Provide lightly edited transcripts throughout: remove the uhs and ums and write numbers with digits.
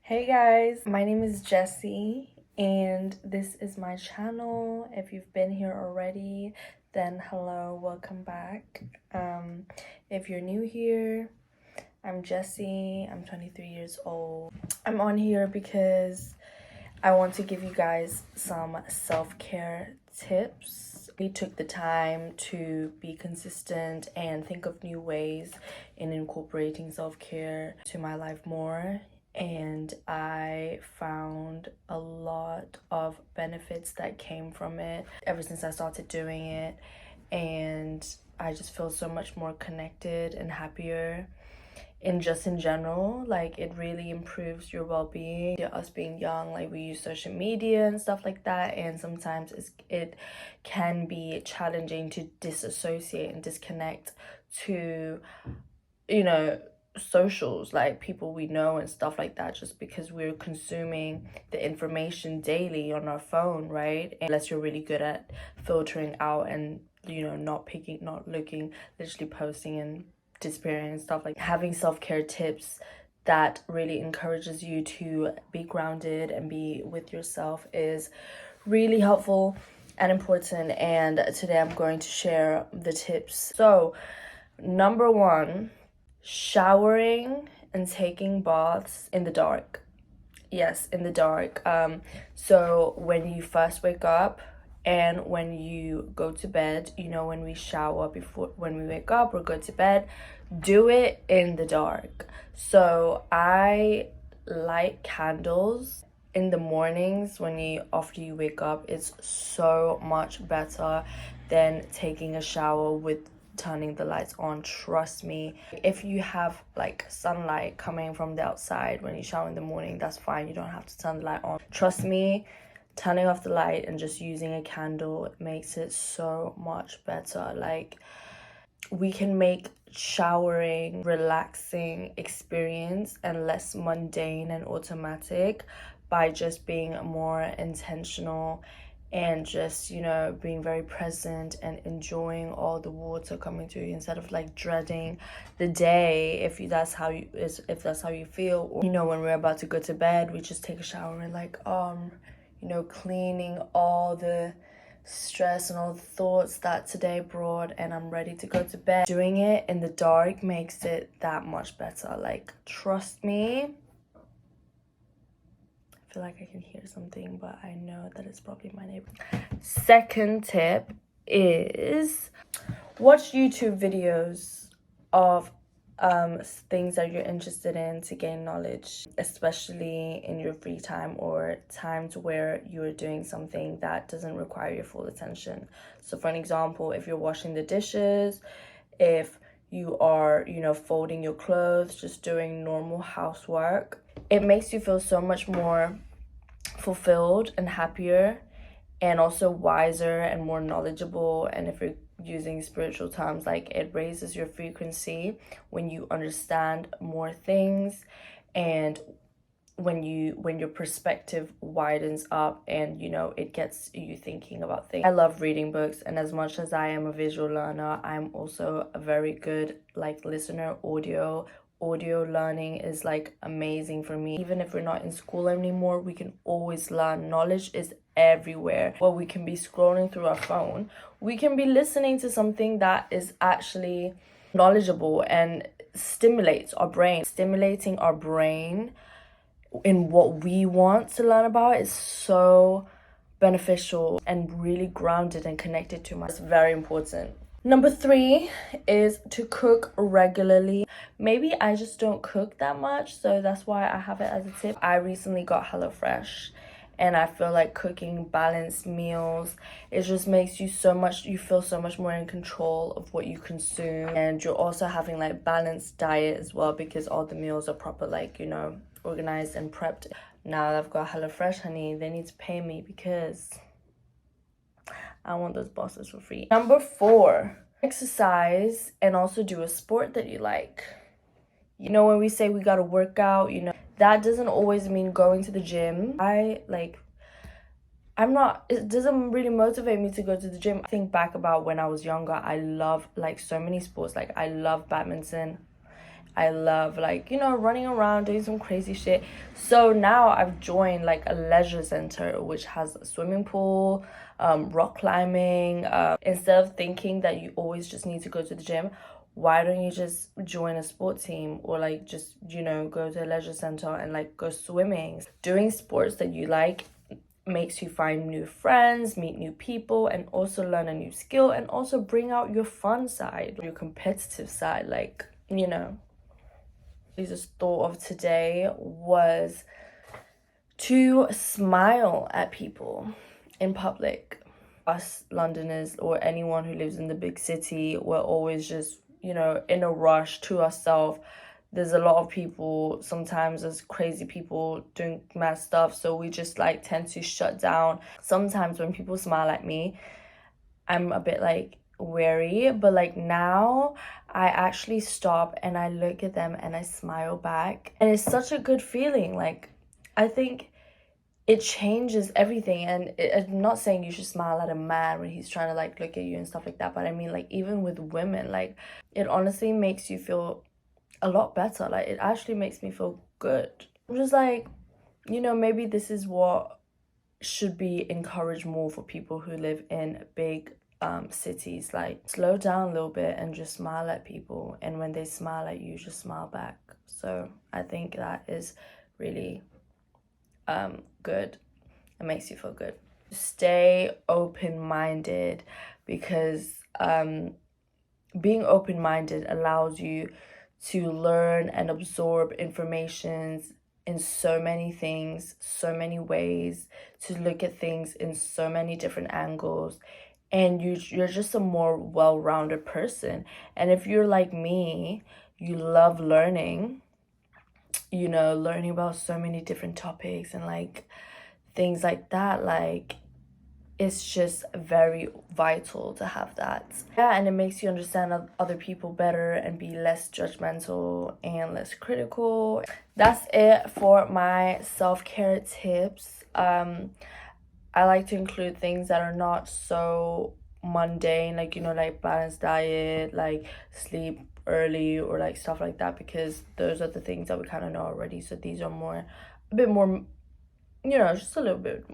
Hey guys, my name is Jessie and this is my channel. If you've been here already, then hello, welcome back. If you're new here, I'm Jessie, I'm 23 years old. I'm on here because I want to give you guys some self-care tips. We took the time to be consistent and think of new ways in incorporating self-care to my life more, and I found a lot of benefits that came from it ever since I started doing it, and I just feel so much more connected and happier in general. Like, it really improves your well-being. Us being young, like, we use social media and stuff like that, and sometimes it can be challenging to disassociate and disconnect to, you know, socials, like people we know and stuff like that, just because we're consuming the information daily on our phone, right? Unless you're really good at filtering out and, you know, not looking, literally posting and disappearing and stuff. Like, having self-care tips that really encourages you to be grounded and be with yourself is really helpful and important, and today I'm going to share the tips. So, number one, showering and taking baths in the dark. Yes, in the dark. So when you first wake up and when you go to bed, you know, when we shower before, when we wake up or go to bed, do it in the dark. So I light candles in the mornings after you wake up. It's so much better than taking a shower with turning the lights on. Trust me. If you have like sunlight coming from the outside when you shower in the morning, that's fine. You don't have to turn the light on. Trust me, turning off the light and just using a candle makes it so much better. Like, we can make showering relaxing experience and less mundane and automatic by just being more intentional and just, you know, being very present and enjoying all the water coming to you, instead of like dreading the day. If that's how you feel, or, you know, when we're about to go to bed, we just take a shower and like you know, cleaning all the stress and all the thoughts that today brought, and I'm ready to go to bed. Doing it in the dark makes it that much better. Like, trust me. I feel like I can hear something, but I know that it's probably my neighbor. Second tip is watch YouTube videos of things that you're interested in to gain knowledge, especially in your free time or times where you're doing something that doesn't require your full attention. So for an example, if you're washing the dishes, if you are, you know, folding your clothes, just doing normal housework, it makes you feel so much more fulfilled and happier, and also wiser and more knowledgeable. And if you're using spiritual terms, like, it raises your frequency when you understand more things, and when your perspective widens up, and, you know, it gets you thinking about things. I love reading books, and as much as I am a visual learner, I'm also a very good like listener. Audio learning is like amazing for me. Even if we're not in school anymore, we can always learn. Knowledge is everywhere. Well, we can be scrolling through our phone, we can be listening to something that is actually knowledgeable and stimulating our brain in what we want to learn about is so beneficial and really grounded and connected to it's very important. Number 3 is to cook regularly. Maybe I just don't cook that much, so that's why I have it as a tip. I recently got HelloFresh, and I feel like cooking balanced meals, it just makes you feel so much more in control of what you consume, and you're also having like balanced diet as well, because all the meals are proper, like, you know, organized and prepped. Now that I've got HelloFresh, honey, they need to pay me because I want those bosses for free. Number 4, exercise and also do a sport that you like. You know, when we say we gotta work out, you know, that doesn't always mean going to the gym. It doesn't really motivate me to go to the gym. I think back about when I was younger, I love like so many sports. Like, I love badminton, I love, like, you know, running around doing some crazy shit. So now I've joined like a leisure center which has a swimming pool, rock climbing. Instead of thinking that you always just need to go to the gym, why don't you just join a sport team, or like just, you know, go to a leisure center and like go swimming? Doing sports that you like makes you find new friends, meet new people, and also learn a new skill, and also bring out your fun side, your competitive side. Like, you know, Jesus' thought of today was to smile at people in public. Us Londoners, or anyone who lives in the big city, we're always just, you know, in a rush to ourselves. There's a lot of people, sometimes there's crazy people doing mad stuff, so we just like tend to shut down. Sometimes when people smile at me, I'm a bit like wary, but like now I actually stop and I look at them and I smile back, and it's such a good feeling. Like, I think it changes everything. And I'm not saying you should smile at a man when he's trying to like look at you and stuff like that, but I mean, like, even with women, like, it honestly makes you feel a lot better. Like, it actually makes me feel good. I'm just like, you know, maybe this is what should be encouraged more for people who live in big cities. Like, slow down a little bit and just smile at people, and when they smile at you, just smile back. So I think that is really good. It makes you feel good. Stay open-minded, because being open-minded allows you to learn and absorb information in so many things, so many ways, to look at things in so many different angles, and you're just a more well-rounded person. And if you're like me, you love learning, you know, learning about so many different topics and like things like that. Like, it's just very vital to have that. Yeah, and it makes you understand other people better and be less judgmental and less critical. That's it for my self-care tips. I like to include things that are not so mundane, like, you know, like balanced diet, like sleep early, or like stuff like that, because those are the things that we kind of know already. So these are more, a bit more, you know, just a little bit,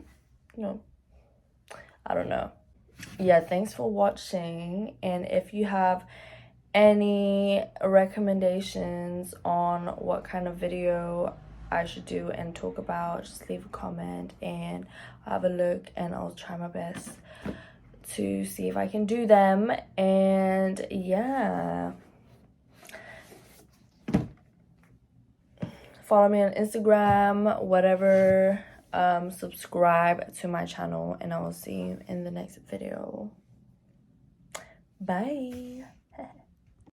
you know, I don't know. Yeah, thanks for watching. And if you have any recommendations on what kind of video I should do and talk about, just leave a comment and I'll have a look, and I'll try my best to see if I can do them. And yeah, follow me on Instagram, whatever. Subscribe to my channel, and I will see you in the next video. Bye.